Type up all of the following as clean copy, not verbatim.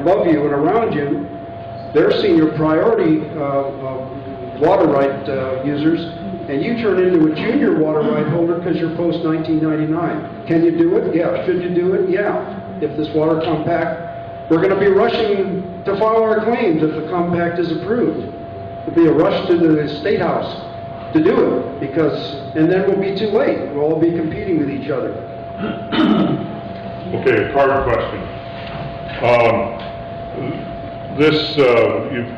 above you and around you, they're senior priority water right users, and you turn into a junior water right holder because you're post-1999. Can you do it? Yeah. Should you do it? Yeah. If this water compact, we're going to be rushing to file our claims if the compact is approved. There'll be a rush to the State House to do it, and then we'll be too late. We'll all be competing with each other. Okay, a card question. You've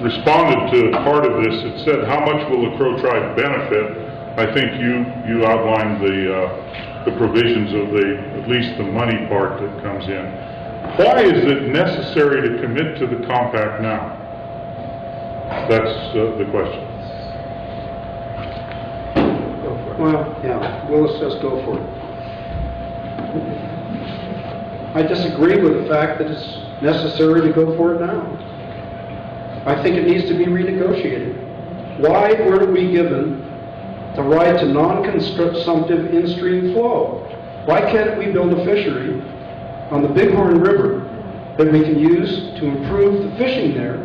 responded to part of this. It said, how much will the Crow tribe benefit? I think you outlined the provisions of at least the money part that comes in. Why is it necessary to commit to the compact now? That's the question. Well, yeah, Willis says go for it. I disagree with the fact that it's necessary to go for it now. I think it needs to be renegotiated. Why were we given the right to non-consumptive in-stream flow? Why can't we build a fishery on the Bighorn River that we can use to improve the fishing there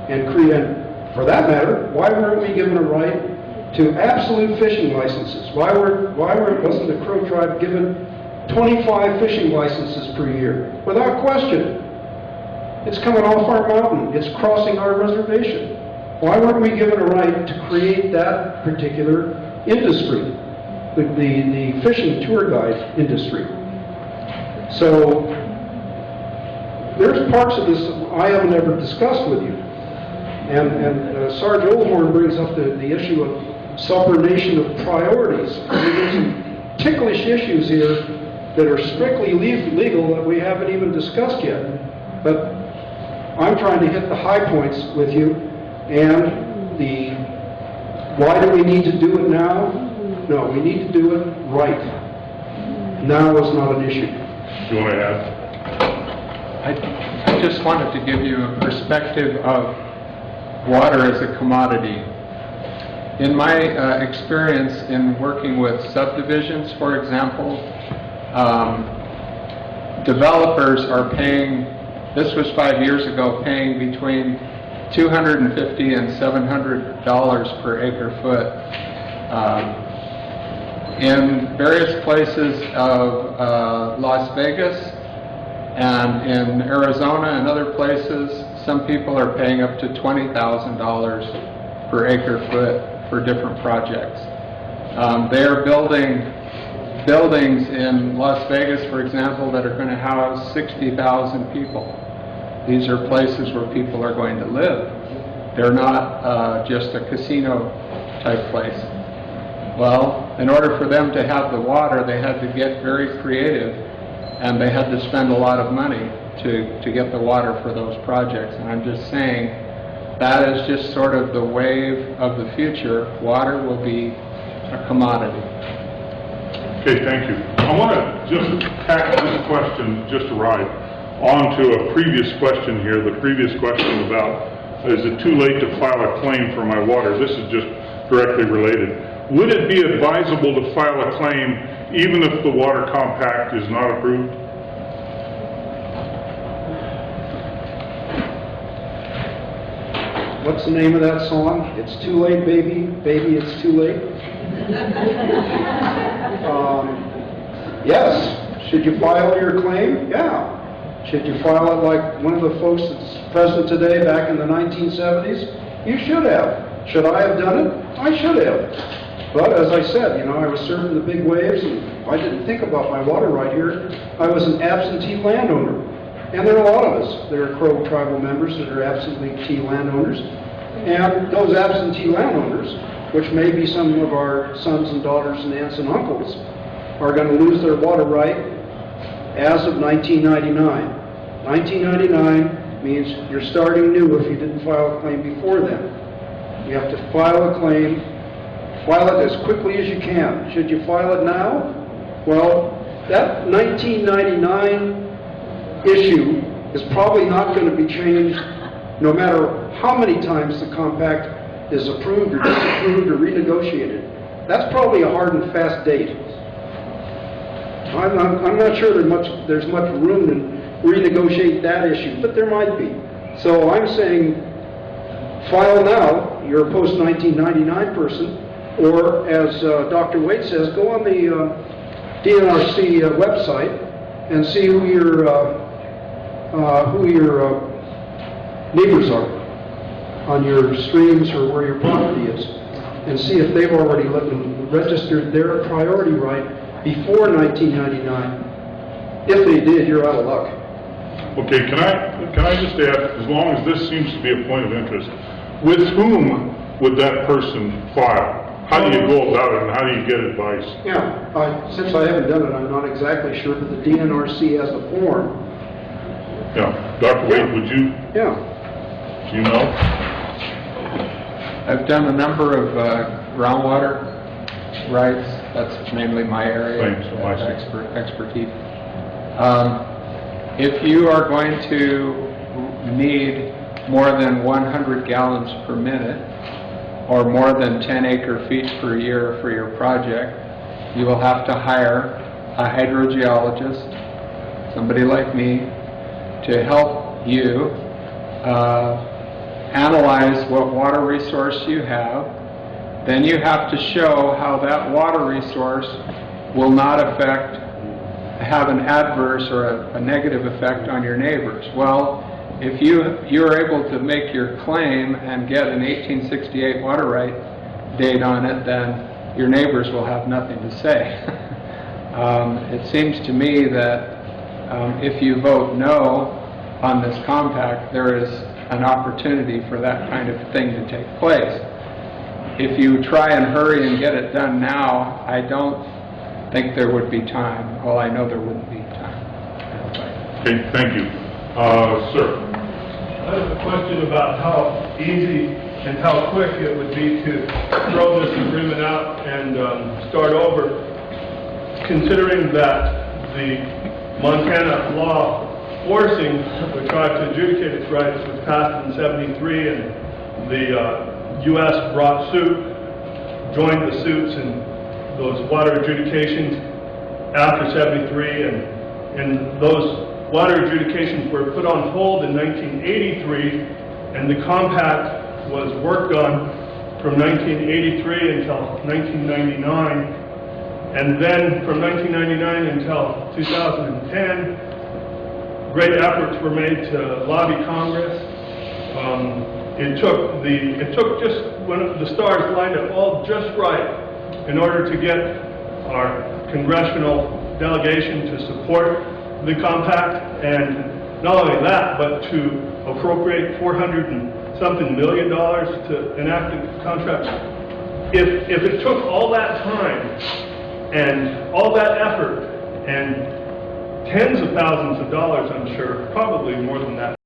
and create, for that matter, why weren't we given a right to absolute fishing licenses? Why wasn't the Crow tribe given 25 fishing licenses per year? Without question. It's coming off our mountain. It's crossing our reservation. Why weren't we given a right to create that particular industry, the fishing tour guide industry? So there's parts of this I haven't ever discussed with you. And Sarge Oldhorn brings up the issue of subordination of priorities. There's some ticklish issues here that are strictly legal that we haven't even discussed yet. But I'm trying to hit the high points with you, and why do we need to do it now? No, we need to do it right. Now is not an issue. Do you want to add? I just wanted to give you a perspective of water as a commodity. In my experience in working with subdivisions, for example, developers are paying, this was 5 years ago, paying between $250 and $700 per acre foot. In various places of Las Vegas and in Arizona and other places, some people are paying up to $20,000 per acre foot for different projects. They are building buildings in Las Vegas, for example, that are going to house 60,000 people. These are places where people are going to live. They're not just a casino type place. Well, in order for them to have the water, they had to get very creative, and they had to spend a lot of money to get the water for those projects. And I'm just saying, that is just sort of the wave of the future. Water will be a commodity. Okay, thank you. I want to just tack this question just right onto a previous question here. The previous question about, is it too late to file a claim for my water? This is just directly related. Would it be advisable to file a claim even if the water compact is not approved? What's the name of that song? It's too late, baby. Baby, it's too late. Yes. Should you file your claim? Yeah. Should you file it like one of the folks that's present today back in the 1970s? You should have. Should I have done it? I should have. But as I said, I was surfing the big waves, and I didn't think about my water right here. I was an absentee landowner. And there are a lot of us. There are Crow tribal members that are absentee landowners. And those absentee landowners, which may be some of our sons and daughters and aunts and uncles, are going to lose their water right as of 1999. 1999 means you're starting new if you didn't file a claim before then. You have to file a claim, file it as quickly as you can. Should you file it now? Well, that 1999 issue is probably not going to be changed no matter how many times the compact is approved or disapproved or renegotiated. That's probably a hard and fast date. I'm not sure there's much room renegotiate that issue, but there might be. So I'm saying, file now, you're a post-1999 person, or as Dr. Waite says, go on the DNRC website and see who your neighbors are on your streams or where your property is, and see if they've already registered their priority right before 1999. If they did, you're out of luck. Okay, can I just ask, as long as this seems to be a point of interest, with whom would that person file? How do you go about it, and how do you get advice? Yeah, since I haven't done it, I'm not exactly sure, but the DNRC has a form. Yeah, Dr. Wade, would you, Yeah. do you know? I've done a number of groundwater rights. That's mainly my area Thanks, I of see. expertise. If you are going to need more than 100 gallons per minute, or more than 10 acre-feet per year for your project, you will have to hire a hydrogeologist, somebody like me, to help you analyze what water resource you have. Then you have to show how that water resource will not have an adverse or a negative effect on your neighbors. Well, if you're able to make your claim and get an 1868 water right date on it, then your neighbors will have nothing to say. It seems to me that if you vote no on this compact, there is an opportunity for that kind of thing to take place. If you try and hurry and get it done now, I don't think there would be time. Well, I know there wouldn't be time. Okay, thank you. Sir? I have a question about how easy and how quick it would be to throw this agreement out and start over, considering that the Montana law forcing the tribe to adjudicate its rights was passed in '73, and the U.S. brought suit, joined the suits in those water adjudications after '73, and those water adjudications were put on hold in 1983, and the compact was worked on from 1983 until 1999, and then from 1999 until 2010, great efforts were made to lobby Congress. It took just when the stars lined up all just right in order to get our congressional delegation to support the compact, and not only that, but to appropriate $400 and something million to enact the contract. If it took all that time and all that effort and tens of thousands of dollars, I'm sure, probably more than that,